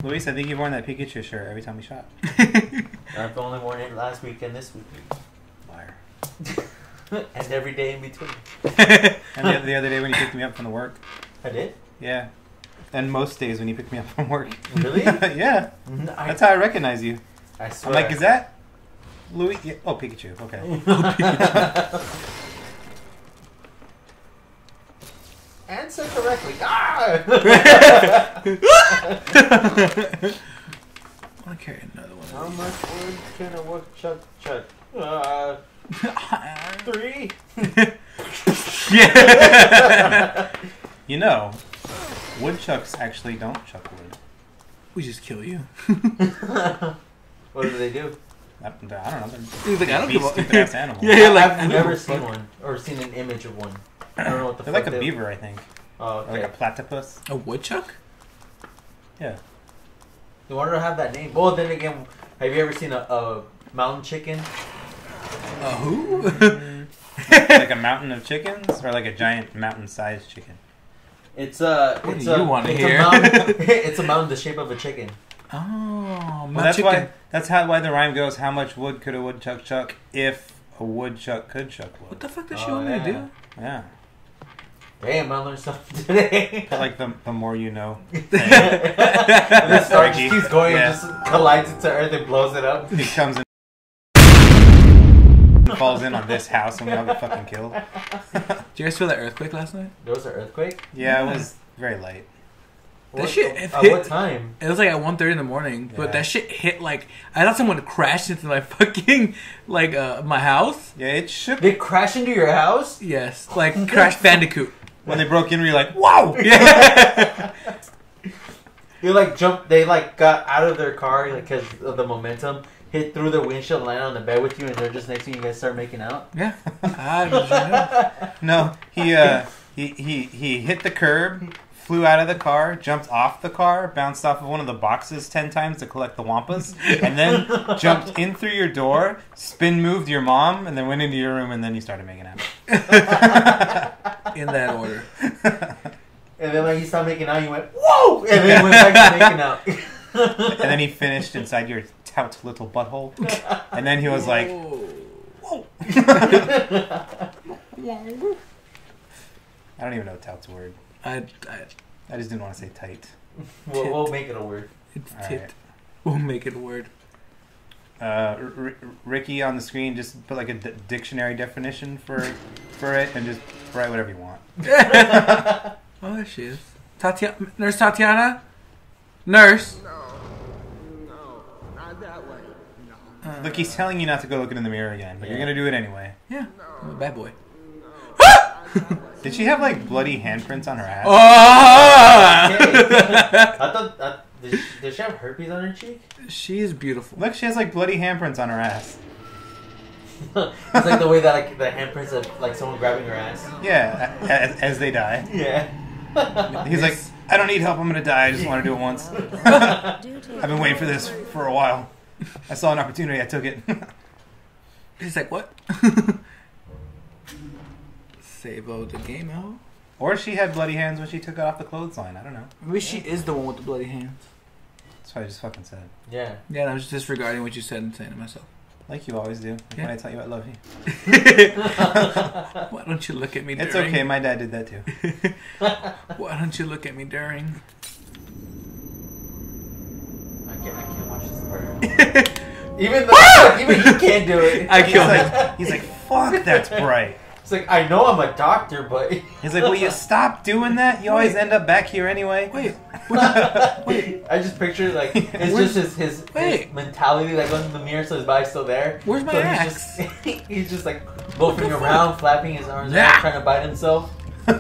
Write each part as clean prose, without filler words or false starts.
Luis, I think you've worn that Pikachu shirt every time we shot. I've only worn it last week and this week. Liar. And every day in between. And the other day when you picked me up from the work. I did? Yeah. And most days when you pick me up from work. Really? Yeah. That's how I recognize you. I swear. I'm like, is that Louis? Yeah. Oh, Pikachu. Okay. Answer correctly. Ah! I'll carry another one. How much wood can a woodchuck chuck? 3. Yeah. You know, woodchucks actually don't chuck wood. We just kill you. What do they do? I don't know. He's like, I don't give a stupid ass animal. Yeah, you're like, I've never seen one or seen an image of one. I don't know what the They're fuck like a they beaver, I think. Oh, Or okay. like a platypus. a woodchuck? Yeah. No wonder I have that name. Well, then again, have you ever seen a mountain chicken? A who? Like a mountain of chickens, or like a giant mountain-sized chicken. It's What it's do you want to it's hear? a mountain. It's a mountain the shape of a chicken. Oh, Well, that's why the rhyme goes. How much wood could a woodchuck chuck if a woodchuck could chuck wood? What the fuck does she Oh, want me to yeah. do? Yeah. Damn, I learned something today. I like the more you know. And the star just Reggie. keeps going Yeah. and just collides into Earth and blows it up. He comes in and falls in on this house and we all get fucking killed. Did you guys feel that earthquake last night? There was an earthquake? Yeah, it was very light. That What, shit at hit- what time? It was like at 1:30 in the morning, but Yeah. that shit hit like I thought someone crashed into my fucking like my house. Yeah, it shook. They crashed into your house? Yes, like Crash Bandicoot. When they broke in, we were like, whoa! Yeah. You like jumped, they like got out of their car like because of the momentum, hit through the windshield, landed on the bed with you, and they're just next to you. You guys start making out. Yeah. I don't know. No, he hit the curb, flew out of the car, jumped off the car, bounced off of one of the boxes 10 times to collect the wampas, and then jumped in through your door, spin moved your mom, and then went into your room, and then you started making out. In that order. And then like you stopped making out, you went whoa, and then went back to making out. And then he finished inside your tout little butthole, and then he was like, Whoa. I don't even know tout's a word. I I just didn't want to say tight. We'll make it a word. it's All tit. right. We'll make it a word. Ricky on the screen, just put like a dictionary definition for it, and just write whatever you want. Oh, there she is. Nurse Tatiana? Nurse? No, not that way. No. Look, he's telling you not to go looking in the mirror again, but you're gonna do it anyway. Yeah. I'm a bad boy. Did she have like bloody handprints on her ass? Oh! I thought did she have herpes on her cheek? She is beautiful. Look, she has like bloody handprints on her ass. It's like the way that like the handprints of like someone grabbing her ass. Yeah, as they die. Yeah. He's like, I don't need help. I'm gonna die. I just want to do it once. I've been waiting for this for a while. I saw an opportunity. I took it. She's like, what? Save the game out. Or she had bloody hands when she took it off the clothesline. I don't know. Maybe she is the one with the bloody hands. That's what I just fucking said. Yeah. Yeah, I was just disregarding what you said and saying to myself. Like you always do. Like Yeah. when I tell you I love you. Why don't you look at me during? It's okay. My dad did that too. Why don't you look at me during? I can't watch this part. Even he can't do it. I killed him. He's like, fuck, that's bright. It's like I know I'm a doctor, but He's like, will you stop doing that? You always end up back here anyway. Wait. I just picture like it's Where's- just his Wait. mentality like on the mirror, so his body's still there. Where's my so axe? He's just like loafing around, flapping his arms Yeah. around, trying to bite himself. And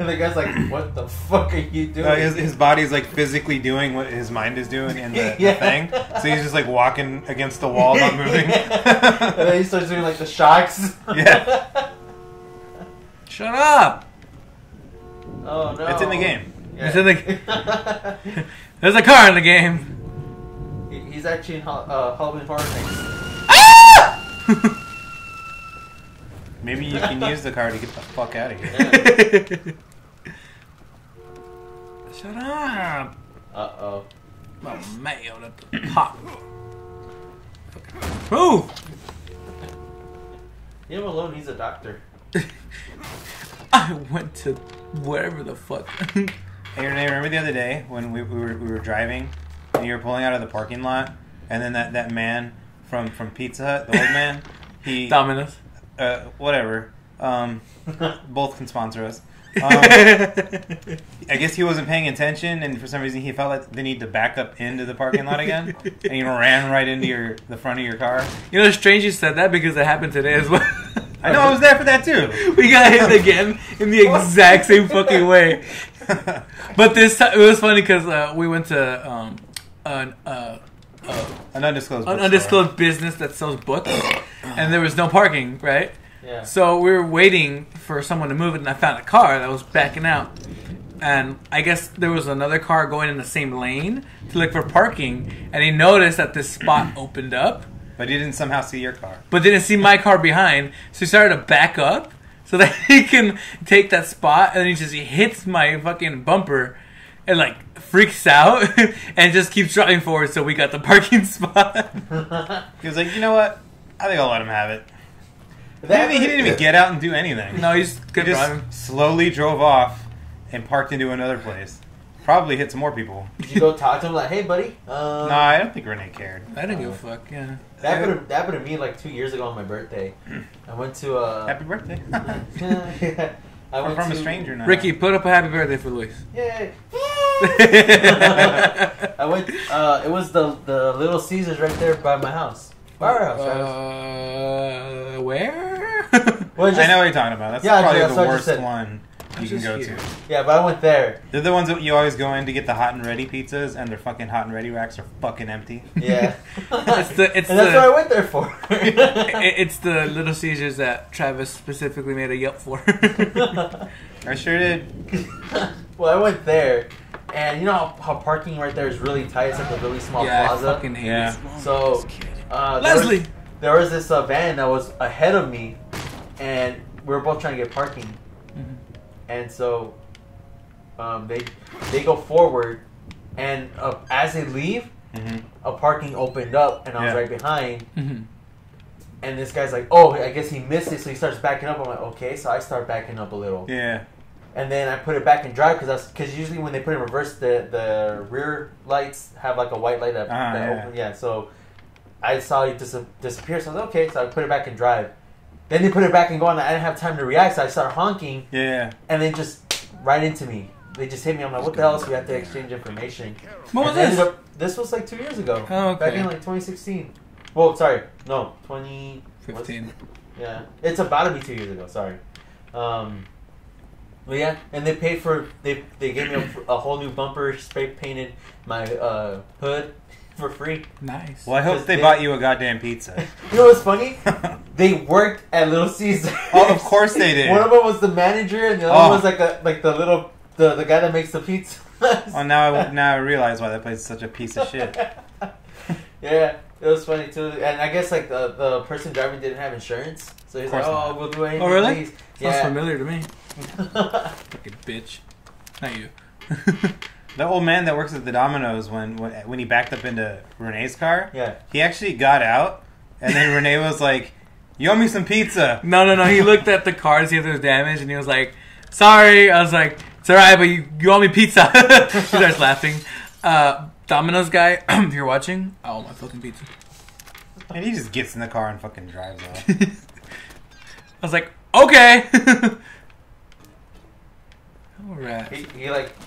the guy's like, "What the fuck are you doing?" His body's like physically doing what his mind is doing in the thing. So he's just like walking against the wall, not moving. And then he starts doing like the shocks. Yeah. Shut up! Oh no! It's in the game. Yeah. It's in There's a car in the game. He's actually in Halloween Horror Nights. Maybe you can use the car to get the fuck out of here. Yeah. Shut up! Uh oh. Mayo at the pop. Move! Leave him alone. He's a doctor. I went to wherever the fuck. Hey, Renee, remember the other day when we were driving and you were pulling out of the parking lot, and then that man from Pizza Hut, the old man, he Domino's. Whatever. Both can sponsor us. I guess he wasn't paying attention, and for some reason he felt like the need to back up into the parking lot again, and he ran right into the front of your car. You know, it's strange you said that because it happened today as well. I know, I was there for that too. We got hit again in the exact same fucking way. But this time, it was funny because we went to an undisclosed business that sells books, and there was no parking, right? Yeah. So we were waiting for someone to move it, and I found a car that was backing out. And I guess there was another car going in the same lane to look for parking, and he noticed that this spot opened up. But he didn't somehow see your car. But didn't see my car behind, so he started to back up so that he can take that spot, and then he hits my fucking bumper and like freaks out and just keeps driving forward, so we got the parking spot. He was like, you know what? I think I'll let him have it. He didn't even get out and do anything. No, he's good He driving. just slowly drove off and parked into another place. Probably hit some more people. Did you go talk to him like, hey, buddy? No, I don't think Renee cared. I didn't give a fuck, yeah. That happened to me like 2 years ago on my birthday. I went to Happy birthday. yeah, I went from to a stranger now. Ricky, put up a happy birthday for Luis. Yay! I went. It was the Little Caesars right there by my house. By our house, right? Where? Well, I know what you're talking about. That's Yeah, probably that's the what I worst just said. one you can just go here. to. Yeah, but I went there. They're the ones that you always go in to get the hot and ready pizzas, and their fucking hot and ready racks are fucking empty. Yeah. It's and that's what I went there for. It's the Little Caesars that Travis specifically made a Yelp for. I sure did. Well, I went there, and you know how parking right there is really tight. It's like a really small Yeah, I plaza. fucking hate Yeah. it. So, Leslie! there was this van that was ahead of me, and we were both trying to get parking. Mhm. And so, they go forward, and as they leave, Mm-hmm. a parking opened up, and I was Yeah. right behind. Mhm. And this guy's like, "Oh, I guess he missed it," so he starts backing up. I'm like, "Okay," so I start backing up a little. Yeah. And then I put it back in drive because usually when they put it in reverse, the rear lights have like a white light that yeah. open. Yeah, so I saw it disappear. So I was like, okay, so I put it back in drive. Then they put it back and go on. I didn't have time to react, so I started honking, Yeah. and then just right into me. They just hit me. I'm like, what the hell? So we have to exchange information. What was And this? ended up- this was like 2 years ago. Oh, okay. Back in like 2016. Well, sorry, no, 15. Yeah, it's about to be 2 years ago. Sorry. But yeah, and they paid for they gave me a whole new bumper, spray painted my hood for free. Nice. Well, I hope they bought you a goddamn pizza. You know what's funny? They worked at Little Caesars. Oh, of course they did. One of them was the manager, and the other one was like the little the guy that makes the pizza. Oh, now I realize why that place is such a piece of shit. Yeah, it was funny too, and I guess like the person driving didn't have insurance, so he's like, Of course "Oh, not. we'll do anything." Oh, really? Please. Sounds Yeah. familiar to me. Fucking bitch. Not you. The old man that works at the Domino's, when he backed up into Renee's car, Yeah. he actually got out, and then Renee was like, "You owe me some pizza." No. He looked at the car to see if there was damage, and he was like, "Sorry." I was like, "It's alright, but you owe me pizza." He starts laughing. Domino's guy, if you're watching, I owe my fucking pizza. And he just gets in the car and fucking drives off. I was like, okay. Alright.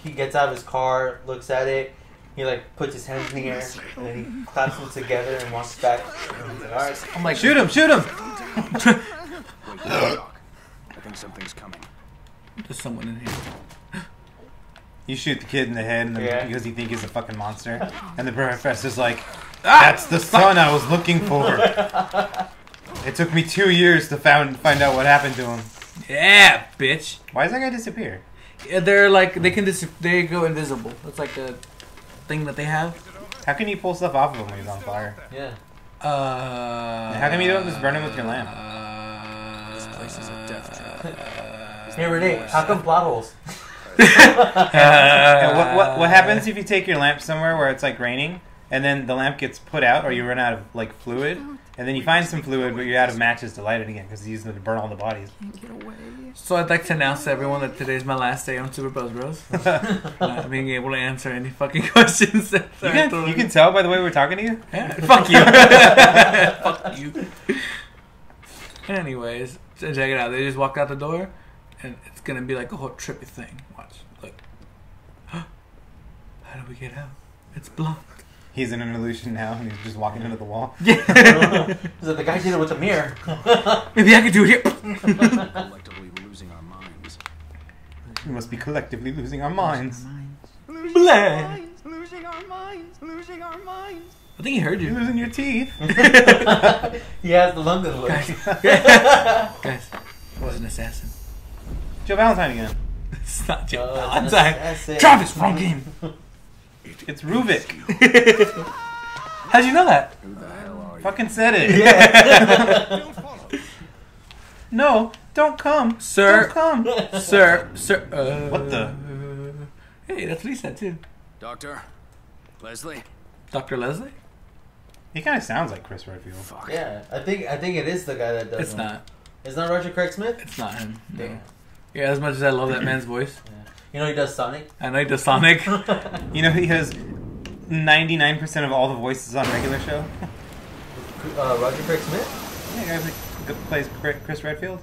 He gets out of his car, looks at it, he like puts his hands in the air, and then he claps them together and walks back. And he's like, all right. I'm like, Shoot him! Shoot him! Wait, Doc. I think something's coming. there's someone in here. You shoot the kid in the head Yeah. because you think he's a fucking monster. And the professor's like, "That's the son I was looking for. It took me 2 years to find out what happened to him." Yeah, bitch. Why does that guy disappear? Yeah, they're like, they go invisible. That's like a thing that they have. How can you pull stuff off of him when he's on fire? Yeah. How come you don't just burn him with your lamp? This place is a death trap. Hey Renee, how come plot holes? And what happens if you take your lamp somewhere where it's like raining, and then the lamp gets put out, or you run out of like fluid, and then you find some fluid, but you're out of matches to light it again because you use them to burn all the bodies. Can't get away. So I'd like to announce to everyone that today's my last day on SuperBuzzedBros. Not being able to answer any fucking questions. You can tell by the way we're talking to you. Yeah, fuck you. Fuck you. Anyways, so check it out. They just walk out the door, and it's gonna be like a whole trippy thing. Watch, look. How do we get out? It's blocked. He's in an illusion now, and he's just walking into the wall. Yeah. So the guy did it with a mirror. Maybe I could do it here. Collectively losing our minds. We must be collectively losing our minds. Losing our minds. Losing our minds. Losing our minds. I think he heard You're you. losing your teeth. He has the London look. Guys, I was an assassin. Joe Valentine again. It's not Joe Oh, Valentine. that's it. Travis, wrong game. It's Ruvik. How'd you know that? Who the hell are you? Fucking said it. Yeah. Don't follow. No, don't come. Sir. Don't come. Sir. What the? Hey, that's what he said too. Doctor? Leslie? Dr. Leslie? He kind of sounds like Chris Redfield. Fuck. Yeah, I think it is the guy that does. It's him. not. It's not Roger Craig Smith. It's not him. No. Damn. Yeah, as much as I love that man's voice. Yeah. You know he does Sonic. I know he does Sonic. You know he has 99% of all the voices on regular show. Roger Craig Smith. Yeah, guy who plays Chris Redfield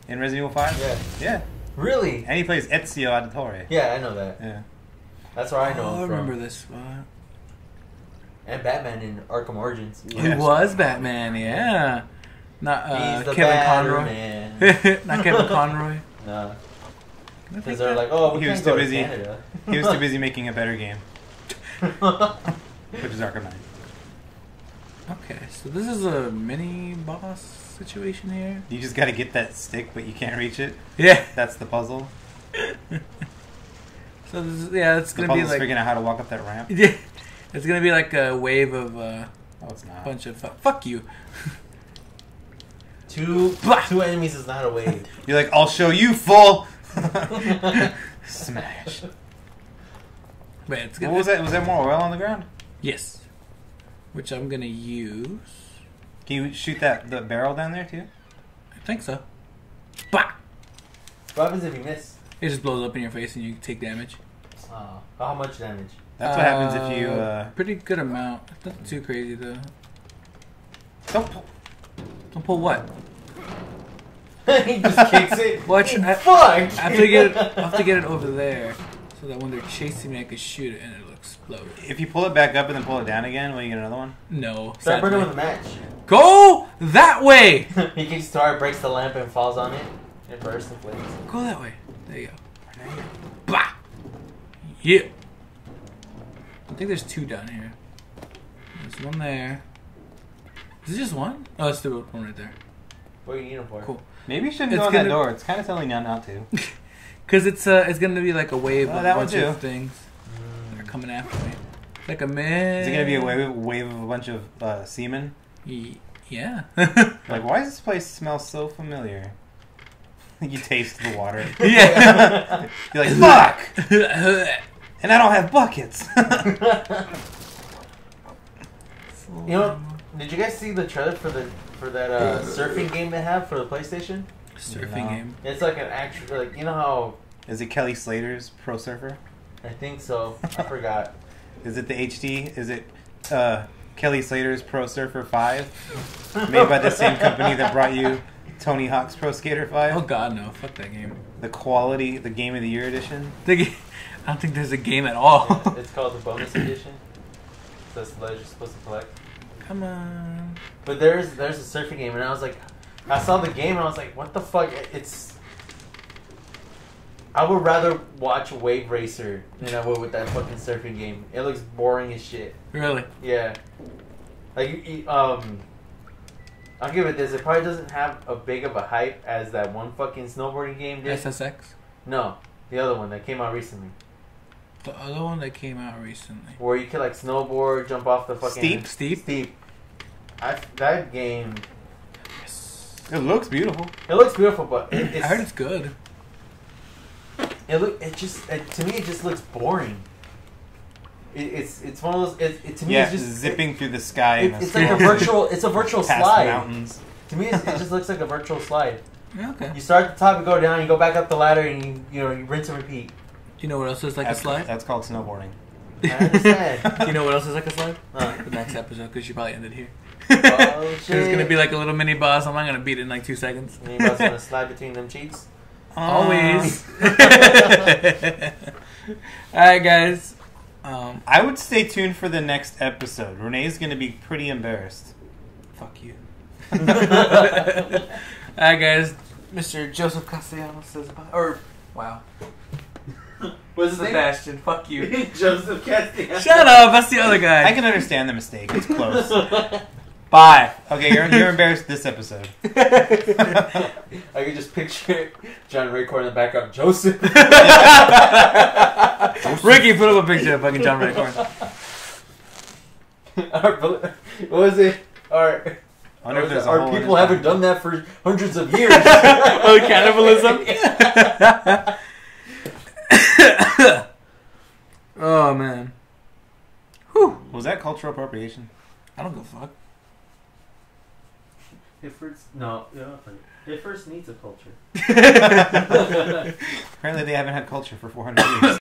in Resident Evil 5. Yeah. Yeah, Really? and he plays Ezio Auditore. Yeah, I know that. Yeah. That's where I know Oh, I him remember from. this spot. And Batman in Arkham Origins. Yeah. Who was Batman? Yeah. Not He's the Kevin Conroy. Man. Not Kevin Conroy. No, I think because they're like, oh, we He was can't go too to busy. Canada. He was too busy making a better game, which is Arkham Knight. Okay, so this is a mini boss situation here. You just got to get that stick, but you can't reach it. Yeah. That's the puzzle. So this is, yeah, it's The gonna be puzzle's like figuring out how to walk up that ramp. yeah, it's gonna be like a wave of Oh, it's not. bunch of fuck you. Two enemies is not a wave. You're like, I'll show you, full. Smash. But it's What gonna was that? Was there more oil on the ground? yes, which I'm gonna use. Can you shoot the barrel down there too? I think so. Bah! What happens if you miss? It just blows up in your face and you take damage. How much damage? That's what happens if you. Pretty good amount. Nothing too crazy though. Don't pull. Don't pull what? He just kicks it. Watch. Fuck! I have to get it over there, so that when they're chasing me, I can shoot it and it'll explode. If you pull it back up and then pull it down again, will you get another one? No. Start burning sadly. with a match. Go that way. He kicks the tire, breaks the lamp, and falls on it. It bursts in flames. Go that way. There you go. Bah. Yeah. I think there's two down here. There's one there. Is it just one? Oh, it's the one right there. What do you need him for? Cool. Maybe you shouldn't It's go in that gonna- door. It's kind of telling you not to. Cause it's gonna be like a wave Oh, of that a one bunch of too. things that are coming after me. Like a man. Is it gonna be a wave of a bunch of semen? Yeah. Like, why does this place smell so familiar? You taste the water. Yeah. You're like, fuck! And I don't have buckets. You know, did you guys see the trailer for that surfing game they have for the PlayStation? Surfing No. game. It's like an actual, like, you know how, Is it Kelly Slater's Pro Surfer? I think so. I forgot. Is it the HD? Is it Kelly Slater's Pro Surfer 5? Made by the same company that brought you Tony Hawk's Pro Skater 5? Oh god, no! Fuck that game. The quality, the Game of the Year edition? I don't think there's a game at all. It's called the bonus edition. So that's what you're supposed to collect. Come on. But there's a surfing game, and I was like, I saw the game, and I was like, what the fuck? I would rather watch Wave Racer than I would with that fucking surfing game. It looks boring as shit. Really? Yeah. Like, I'll give it this. It probably doesn't have a big of a hype as that one fucking snowboarding game did. SSX? No, the other one that came out recently. The other one that came out recently. Where you could, like, snowboard, jump off the fucking... Steep? Steep? That game... It looks beautiful. It looks beautiful, but it's... I heard it's good. To me it just looks boring. It's one of those. To me, Yeah, it's just zipping through the sky. It's like a virtual. It's a virtual past slide. mountains. To me, it just looks like a virtual slide. Okay. You start at the top, you go down, you go back up the ladder, and you rinse and repeat. You know what else is like a slide? That's called snowboarding. I understand. You know what else is like a slide? Huh. The next episode, because you probably ended here. Oh shit! There's gonna be like a little mini boss. I'm not gonna beat it in like 2 seconds. And you guys want to slide between them cheeks? Always. Alright, guys. I would stay tuned for the next episode. Renee's going to be pretty embarrassed. Fuck you. Alright, guys. Mr. Joseph Castellanos says bye. Or, wow. What's his name? Sebastian, fuck you. Joseph Castiel. Shut up, that's the other guy. I can understand the mistake. It's close. Bye. Okay, you're embarrassed this episode. I can just picture John Raycorn in the background. Joseph. Ricky, put up a picture of fucking John Raycorn. What was it? Our people haven't done that for hundreds of years. Oh, cannibalism? Oh, man. Whew. Was that cultural appropriation? I don't give a fuck. It first needs a culture. Apparently they haven't had culture for 400 years.